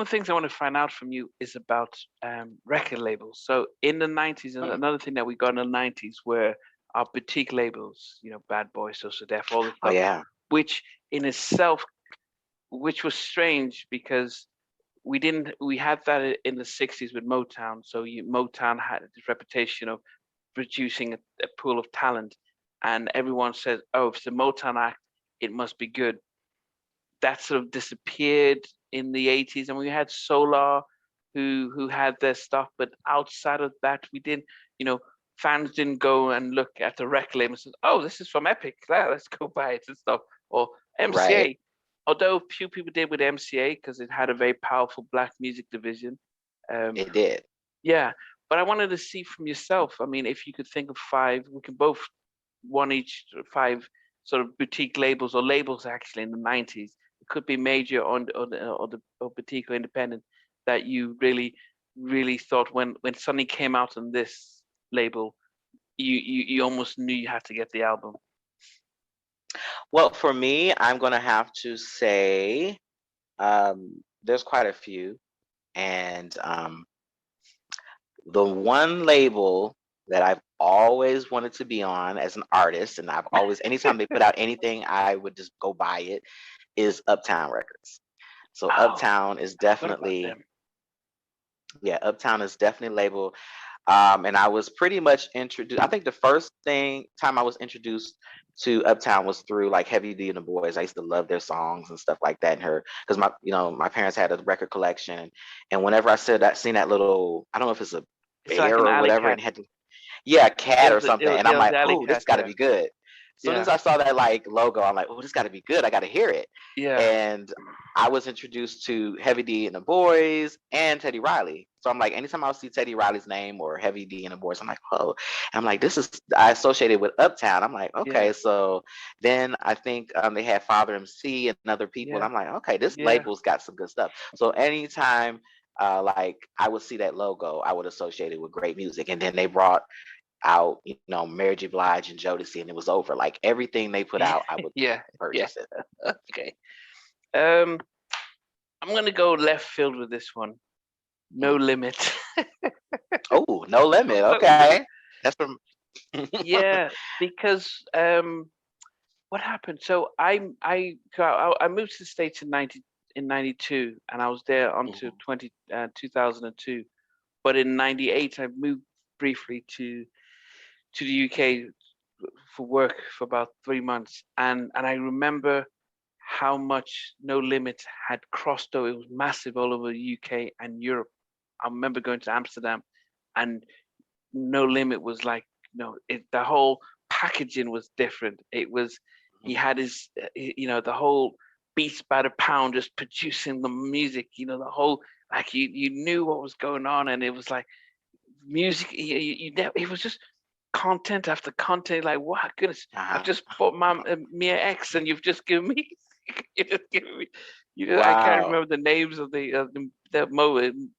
the things I want to find out from you is about record labels. So in the 90s, and Mm. another thing that we got in the 90s were our boutique labels, Bad Boy, SoSo Def, all this Oh stuff, yeah. which in itself, which was strange because we had that in the 60s with Motown. So Motown had this reputation of producing a pool of talent, and everyone says, oh, if it's a Motown act, it must be good. That sort of disappeared in the 80s, and we had Solar who had their stuff, but outside of that we didn't, fans didn't go and look at the record label and say, oh, this is from Epic, let's go buy it and stuff. Or Right. MCA, although few people did with MCA because it had a very powerful black music division. um, It did. yeah, but I wanted to see from yourself, I mean, if you could think of five, we can both one each, five sort of boutique labels or labels actually in the 90s. It could be major or boutique or independent that you really, really thought when Sonny came out on this label, you almost knew you had to get the album. Well, for me, I'm gonna have to say there's quite a few, and the one label that I've always wanted to be on as an artist, and I've always, anytime they put out anything, I would just go buy it, is Uptown Records. So Oh, Uptown is I forgot about definitely, them. yeah, Uptown is definitely label. And I was pretty much introduced. I think the first time I was introduced to Uptown was through like Heavy D and the Boys. I used to love their songs and stuff like that. And her, because my parents had a record collection, and whenever I said that, seen that little, I don't know if it's a It's bear like an or alley whatever, cat. and had, yeah, a cat or something, and I'm It was like, the alley oh, this cat. got to Yeah, be good. As soon as yeah, I saw that like logo, I'm like, oh, this got to be good. I got to hear it. yeah, And I was introduced to Heavy D and the Boys and Teddy Riley. So I'm like, anytime I see Teddy Riley's name or Heavy D and the Boys, I'm like, oh. And I'm like, this is, I associated with Uptown. I'm like, yeah, okay. So then I think they had Father MC and other people. And yeah, I'm like, okay, this yeah, label's got some good stuff. So anytime like I would see that logo, I would associate it with great music. And then they brought out, Mary J. Blige and Jodeci, and it was over. Like everything they put yeah, out, I would yeah, yeah. purchase it. Okay. Um, I'm gonna go left field with this one. No Mm. Limit. Oh, No Limit. No Okay. Limit. That's from Yeah, because what happened? So I moved to the States in 92, and I was there until Mhm. 2002. But in 98, I moved briefly to the UK for work for about 3 months, and I remember how much No Limit had crossed over. It was massive all over the UK and Europe. I remember going to Amsterdam, and No Limit was like, the whole packaging was different. It was, he Mhm. had his, the whole beats by the pound, just producing the music. The whole, like, you knew what was going on, and it was like music. It was just content after content. Like, wow, goodness, I've Uh-huh. just bought my Mia X, and you've just given me, you just given me, I can't Wow. remember the names of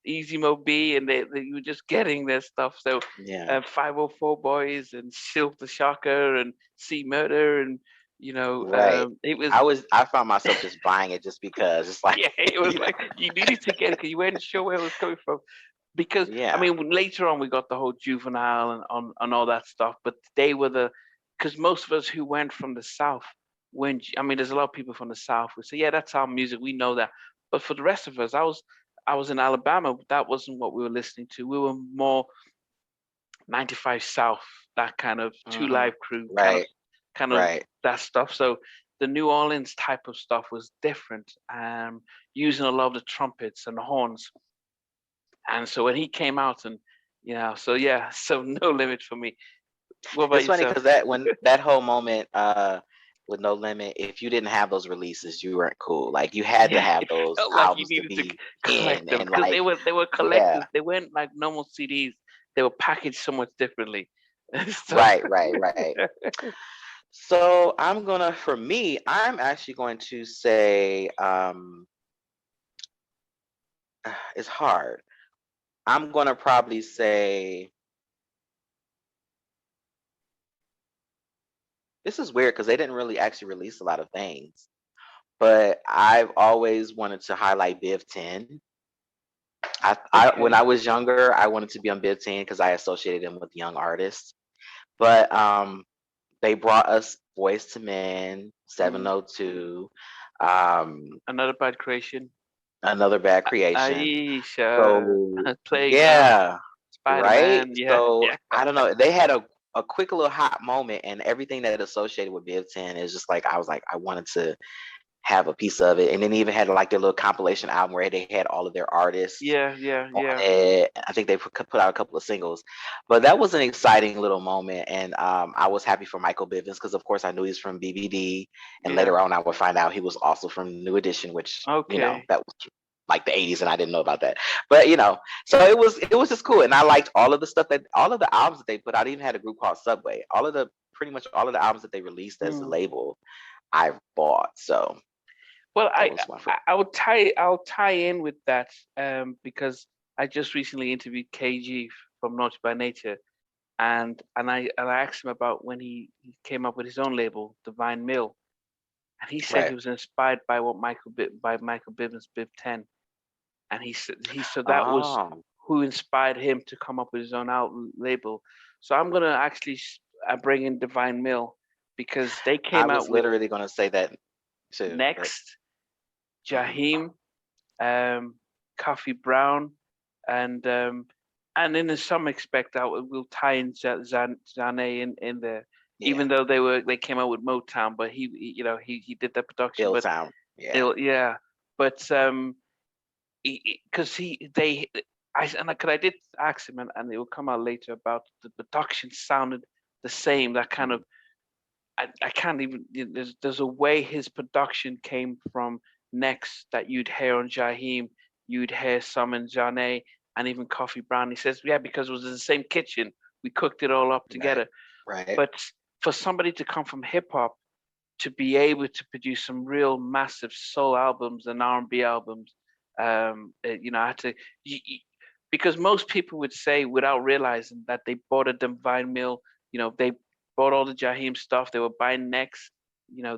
Easy Mo B, and you were just getting their stuff. So, Yeah. 504 Boys and Silk the Shocker and C Murder, and Right. it was, I found myself just buying it just because it's like, yeah, it was you like know, you needed to get it because you weren't sure where it was coming from. Because I yeah. mean, later on we got the whole Juvenile and all that stuff, but they were because most of us who went from the South went. I mean, there's a lot of people from the South who say, yeah, that's our music, we know that. But for the rest of us, I was in Alabama. That wasn't what we were listening to. We were more 95 South, that kind of Two Hmm. Live Crew, Right. kind of Right. that stuff. So the New Orleans type of stuff was different, using a lot of the trumpets and the horns. And so when he came out, and so yeah, so No Limit for me. What about It's funny because yourself? that whole moment with No Limit, if you didn't have those releases, you weren't cool. Like you had to Yeah, have it those felt like you albums to needed to be collect in, them and because like, they were yeah. collectors. They weren't like normal CDs. They were packaged so much differently. So Right, right, right. So for me, I'm actually going to say, it's hard. I'm gonna probably say, this is weird because they didn't really actually release a lot of things, but I've always wanted to highlight Viv 10. When Okay. I was younger, I wanted to be on Big Ten because I associated him with young artists. But they brought us Boys to Men, Mm. 702, um, Another bad creation. Another Bad Creation. Aisha. So Playground. yeah, right. Spider-Man. Yeah. So Yeah. I don't know. They had a quick little hot moment, and everything that associated with Big Ten is just like I was like I wanted to have a piece of it. And then they even had like their little compilation album where they had all of their artists Yeah. Yeah. on Yeah. it. I think they put out a couple of singles, but that was an exciting little moment. And I was happy for Michael Bivins because, of course, I knew he's from BBD, and Yeah. later on I would find out he was also from New Edition, which Okay. that was like the '80s, and I didn't know about that. But so it was just cool, and I liked all of the albums that they put out. I even had a group called Subway. Pretty much all of the albums that they released as a Mm. label, I've bought. So Well, that was one for. I'll tie in with that because I just recently interviewed KG from Naughty by Nature, and I asked him about when he came up with his own label, Divine Mill, and he said he Right. was inspired by what Michael Bivins Biv 10, and he said that was Oh, who inspired him to come up with his own album label. So I'm gonna actually bring in Divine Mill because they I came was out with literally going to say that too, but. Next, Mhm. Jaheim, um, Coffee Brown, and in some aspect that will tie in Zane in there, Yeah, even though they came out with Motown, but he did the production, but Hilltown. Yeah. yeah, but because he they I did ask him, and it will come out later about the production sounded the same. That kind Mhm. of I can't even. There's a way his production came from Next that you'd hear on Jaheim, you'd hear some in Janae, and even Coffee Brown. He says, yeah, because it was in the same kitchen. We cooked it all up Right. together. Right. But for somebody to come from hip hop to be able to produce some real massive soul albums and R&B albums, I had to because most people would say without realizing that they bought a Divine Mill, they bought all the Jaheim stuff, they were buying Next,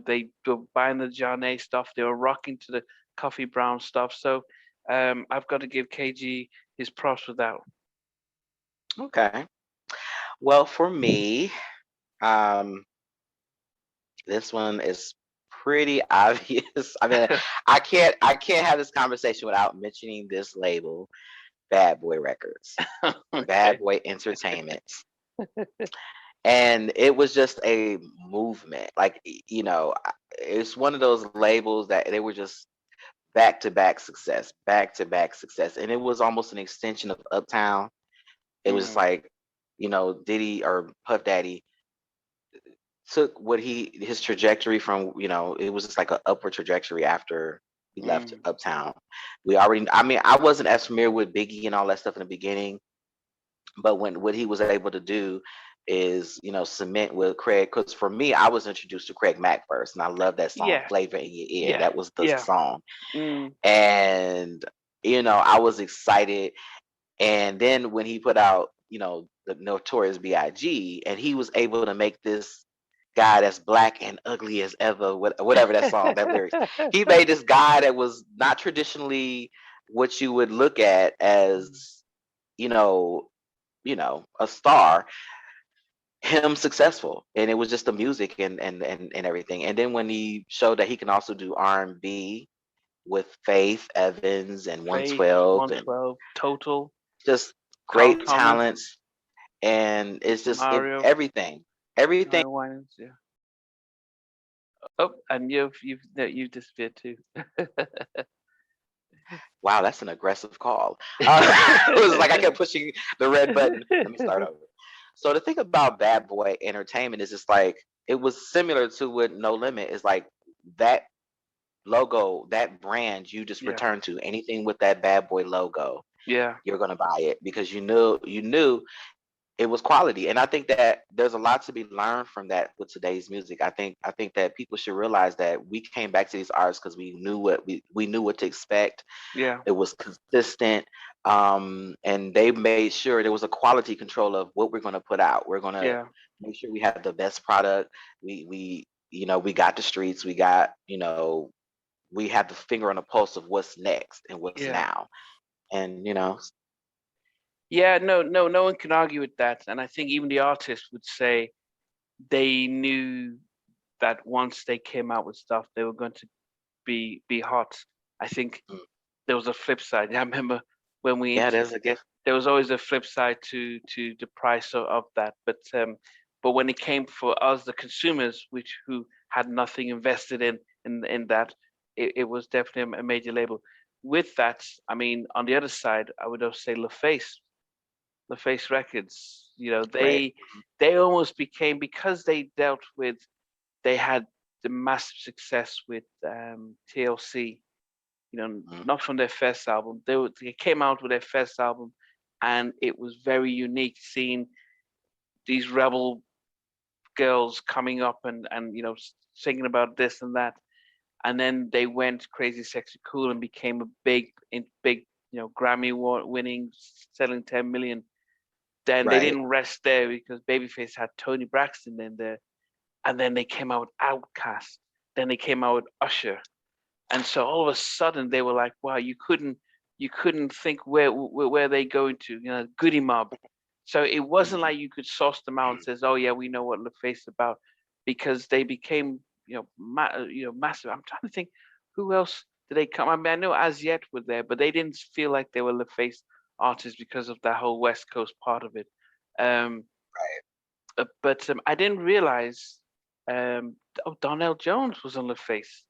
they were buying the Janae stuff, they were rocking to the Coffee Brown stuff. So I've got to give KG his props for that. Okay. Well, for me, um, this one is pretty obvious. I mean, I can't have this conversation without mentioning this label, Bad Boy Records, Bad Okay. Boy Entertainment. And it was just a movement. Like, it's one of those labels that they were just back to back success. And it was almost an extension of Uptown. It was Mm, like, Diddy or Puff Daddy took his trajectory from, it was just like an upward trajectory after he left mm, Uptown. I mean, I wasn't as familiar with Biggie and all that stuff in the beginning, but what he was able to do is, cement with Craig. Because for me, I was introduced to Craig Mack first, and I love that song yeah, "Flavor in Your Ear." yeah, That was the yeah. song, Mm, and I was excited. And then when he put out, the Notorious B.I.G., and he was able to make this guy that's black and ugly as ever, whatever that song, that lyrics, he made this guy that was not traditionally what you would look at as, you know, a star, him successful. And it was just the music and everything. And then when he showed that he can also do R&B with Faith Evans and Faith, 112 and 112, Total, just Carl great Thomas, talents, and it's just Mario, everything. Mario Winans, yeah. Oh, and you've disappeared too. Wow, that's an aggressive call. It was like I kept pushing the red button. Let me start over. So the thing about Bad Boy Entertainment is, it's like it was similar to what No Limit is like. That logo, that brand, you just Yeah, return to anything with that Bad Boy logo, yeah, you're gonna buy it because you knew it was quality. And I think that there's a lot to be learned from that with today's music. I think that people should realize that we came back to these artists because we knew what to expect. yeah, It was consistent, and they made sure there was a quality control of what we're going to put out. We're going to yeah, make sure we have the best product. We got the streets. We got, we have the finger on the pulse of what's next and what's yeah. now. And Yeah, no one can argue with that. And I think even the artists would say they knew that once they came out with stuff, they were going to be hot. I think mm, there was a flip side. I remember when yeah, there's a gift. there was always a flip side to the price of that. But when it came for us, the consumers, who had nothing invested in that, it was definitely a major label. With that, I mean, on the other side, I would also say LaFace Records. Right. They almost became, because they had the massive success with TLC. Mm, Not from their first album. They came out with their first album, and it was very unique seeing these rebel girls coming up and singing about this and that, and then they went crazy, sexy, cool, and became a big Grammy winning, selling 10 million. Then they right. didn't rest there because Babyface had Tony Braxton in there, and then they came out with Outkast. Then they came out with Usher, and so all of a sudden they were like, wow, you couldn't think where they going to, Goody Mob. So it wasn't Mhm. like you could source them out and says, oh yeah, we know what LaFace is about, because they became massive. I'm trying to think who else did they come. I mean, I know As Yet were there, but they didn't feel like they were LaFace artists because of that whole West Coast part of it. Um, Right. but I didn't realize. Donnell Jones was on LaFace.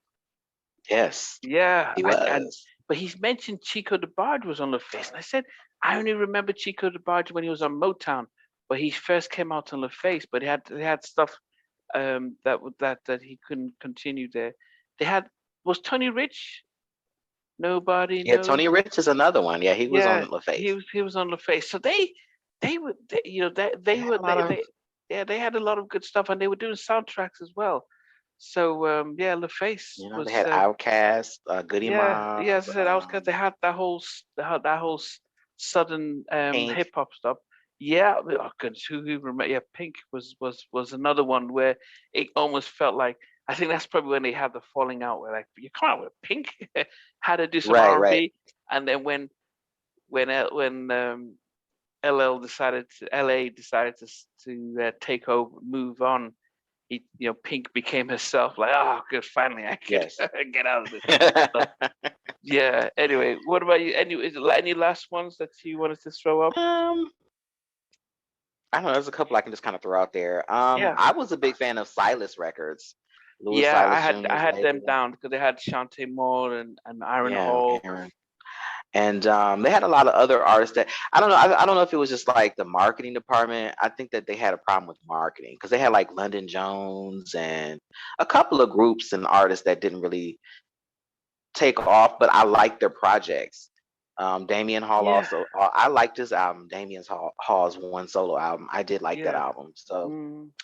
Yes, Yeah, he and was. but he's mentioned Chico DeBarge was on LaFace, and I said I only remember Chico DeBarge when he was on Motown, but he first came out on LaFace. But he had stuff that he couldn't continue there. They had Was Tony Rich? Nobody Yeah, knows. Tony Rich is another one. Yeah, he was Yeah, on he LaFace. was he was on LaFace. So they were They they had were a lot of, they yeah, they had a lot of good stuff, and they were doing soundtracks as well. So yeah, LaFace they was had Outkast, Goody yeah, Mob, yeah. As I said, I was because they had that whole southern Pink. hip hop stuff. Yeah, oh goodness, who remember? Yeah, Pink was another one where it almost felt like, I think that's probably when they had the falling out, where like, you come out with Pink, had to do some Right, R and right. B, and then when LA decided to take over, move on. Pink became herself. Like, oh, good, finally I could Yes. get out of this stuff. Yeah. Anyway, what about you? Any last ones that you wanted to throw up? um, I don't know. There's a couple I can just kind of throw out there. Yeah. I was a big fan of Silas Records, Louis Yeah, I Silas had I Jr.'s had them label. down because they had Shantae Moore and Aaron Yeah, Hall. Aaron. And they had a lot of other artists that I don't know. I don't know if it was just like the marketing department. I think that they had a problem with marketing because they had like London Jones and a couple of groups and artists that didn't really take off, but I liked their projects. Damian Hall Yeah. also. I liked his album, Hall's one solo album. I did like that Yeah. album. So,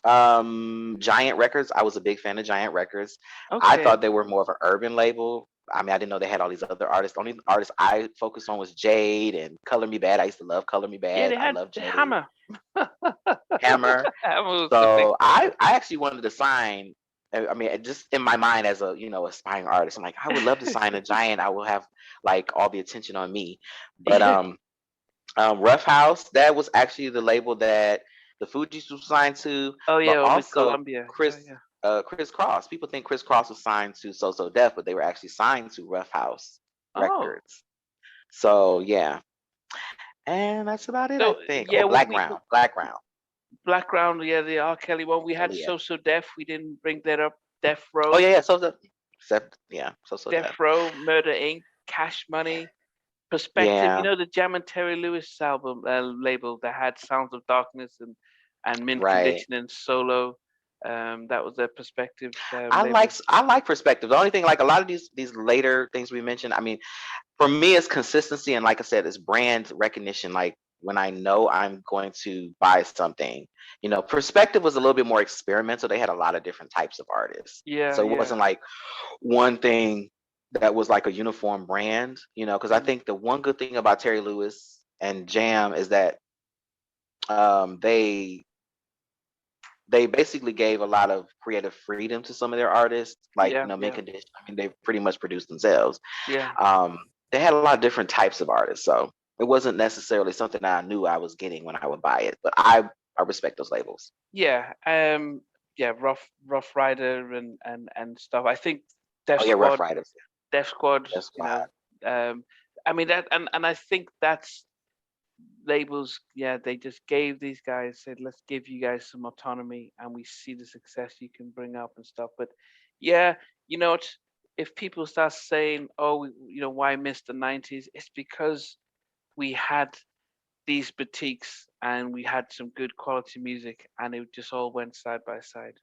Mm, Giant Records. I was a big fan of Giant Records. I okay. thought they were more of an urban label. I mean, I didn't know they had all these other artists. The only artist I focused on was Jade and Color Me Bad. I used to love Color Me Yeah, Bad. they I had love the Jade. Hammer. Hammer. Hammer was the big So thing. I actually wanted to sign. I mean, just in my mind as a aspiring artist, I'm like, I would love to sign a Giant. I will have like all the attention on me. But Yeah. Rough House, that was actually the label that the Fugees was signed to, Oh but yeah, with also Columbia. Yeah, Chris yeah. Chris Cross. People think Chris Cross was signed to SoSo Def, but they were actually signed to Rough House Oh, Records. So yeah, and that's about it, I so think. Oh, yeah, Blackground. Blackground. Yeah, the R. Kelly one. We had Kelly, yeah. So Def. We didn't bring that up. Death Oh Row. yeah, yeah. SoSo Death Def. Row, Murder Inc., Cash Money, Perspective. Yeah, The Jam and Terry Lewis album label that had Sounds of Darkness and Mint right. Condition and Solo. That was their Perspective label. I like perspective. The only thing, like a lot of these later things we mentioned, I mean, for me, it's consistency, and like I said, it's brand recognition. Like when I know I'm going to buy something, Perspective was a little bit more experimental. They had a lot of different types of artists, Yeah, so it yeah. wasn't like one thing that was like a uniform brand. Because I Mm. think the one good thing about Terry Lewis and Jam is that they basically gave a lot of creative freedom to some of their artists, like Yeah, Mint yeah, Condition. I mean, they pretty much produced themselves. yeah. they had a lot of different types of artists, so it wasn't necessarily something that I knew I was getting when I would buy it. But I respect those labels. Yeah, yeah, Rough Rider and stuff. I think Def Oh yeah, Rough Squad, Riders. Def Squad, That's you why. know, I mean that, and I think that's labels. Yeah, they just gave these guys, said, let's give you guys some autonomy, and we see the success you can bring up and stuff. But yeah, you know what? If people start saying, oh, why miss the '90s? It's because we had these boutiques and we had some good quality music, and it just all went side by side.